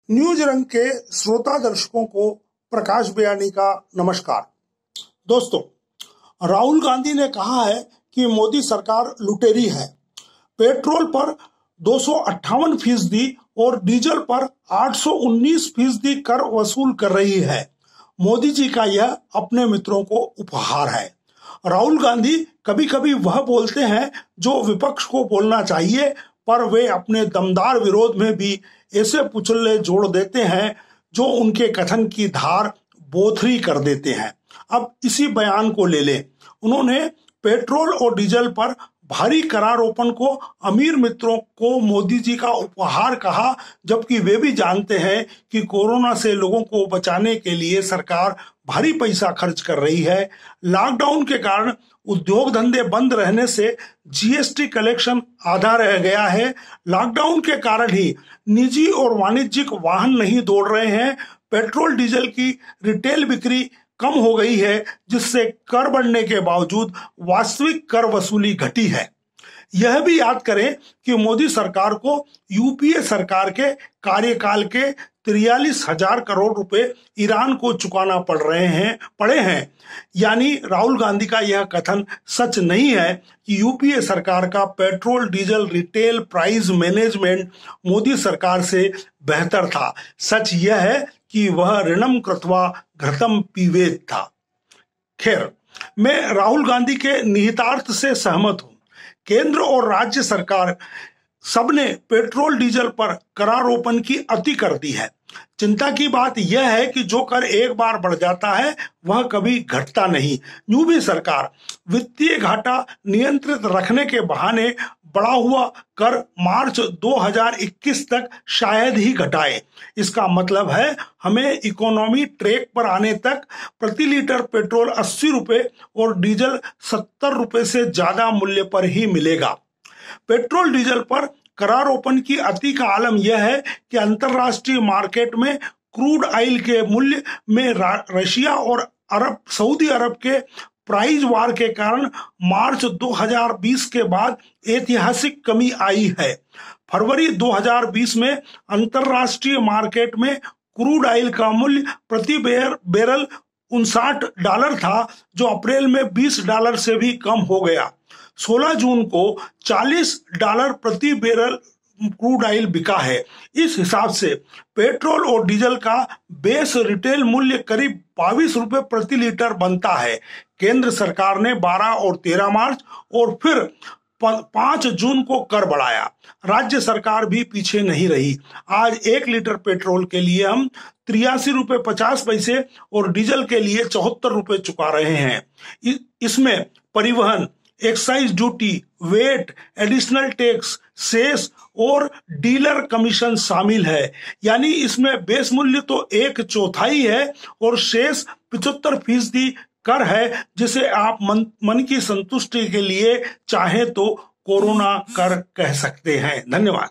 News रंग के श्रोता दर्शकों को प्रकाश बयानी का नमस्कार। दोस्तों, राहुल गांधी ने कहा है कि मोदी सरकार लुटेरी है। पेट्रोल पर 258% और डीजल पर 819% कर वसूल कर रही है। मोदी जी का यह अपने मित्रों को उपहार है। राहुल गांधी कभी कभी वह बोलते हैं जो विपक्ष को बोलना चाहिए, पर वे अपने दमदार विरोध में भी ऐसे पुचल्ले जोड़ देते हैं जो उनके कथन की धार बोथरी कर देते हैं। अब इसी बयान को ले लें। उन्होंने पेट्रोल और डीजल पर भारी करारोपण को अमीर मित्रों को मोदी जी का उपहार कहा, जबकि वे भी जानते हैं कि कोरोना से लोगों को बचाने के लिए सरकार भारी पैसा खर्च कर रही है। लॉकडाउन के कारण उद्योग धंधे बंद रहने से जीएसटी कलेक्शन आधा रह गया है। लॉकडाउन के कारण ही निजी और वाणिज्यिक वाहन नहीं दौड़ रहे हैं। पेट्रोल डीजल की रिटेल बिक्री कम हो गई है, जिससे कर बढ़ने के बावजूद वास्तविक कर वसूली घटी है। यह भी याद करें कि मोदी सरकार को यूपीए सरकार के कार्यकाल के 43,000 करोड़ रुपए ईरान को चुकाना पड़े हैं। यानी राहुल गांधी का यह कथन सच नहीं है कि यूपीए सरकार का petrol diesel retail price management Modi सरकार से बेहतर था। सच यह है कि वह ऋणम कृत्वा घृतम पीवेत था। खैर, मैं राहुल गांधी के निहितार्थ से सहमत हूं। केंद्र और राज्य सरकार सबने पेट्रोल डीजल पर करारोपण की अति कर दी है। चिंता की बात यह है कि जो कर एक बार बढ़ जाता है वह कभी घटता नहीं। यूं भी सरकार वित्तीय घाटा नियंत्रित रखने के बहाने बढ़ा हुआ कर मार्च 2021 तक शायद ही घटाए। इसका मतलब है हमें इकोनॉमी ट्रैक पर आने तक प्रति लीटर पेट्रोल 80 रुपए और डीजल 70 रुपए से ज्यादा मूल्य पर ही मिलेगा। पेट्रोल डीजल पर करारोपण की अति का आलम यह है कि अंतरराष्ट्रीय मार्केट में क्रूड ऑयल के मूल्य में रशिया और सऊदी अरब के प्राइस वार के कारण मार्च 2020 के बाद ऐतिहासिक कमी आई है। फरवरी 2020 में अंतरराष्ट्रीय मार्केट में क्रूड ऑयल का मूल्य प्रति बैरल $59 था, जो अप्रैल में $20 से भी कम हो गया। 16 जून को $40 प्रति बैरल क्रूड ऑयल बिका है। इस हिसाब से पेट्रोल और डीजल का बेस रिटेल मूल्य करीब 22 रुपए प्रति लीटर बनता है। केंद्र सरकार ने 12 और 13 मार्च और फिर 5 जून को कर बढ़ाया। राज्य सरकार भी पीछे नहीं रही। आज 1 लीटर पेट्रोल के लिए हम 83 रुपए 50 पैसे और डीजल के लिए 74 रुपए चुका रहे हैं। इसमें परिवहन, excise duty, VAT, additional tax, cess और डीलर कमीशन शामिल है। यानी इसमें बेस मूल्य तो 1/4 है और शेष 75% कर है, जिसे आप मन की संतुष्टि के लिए चाहे तो कोरोना कर कह सकते हैं। धन्यवाद।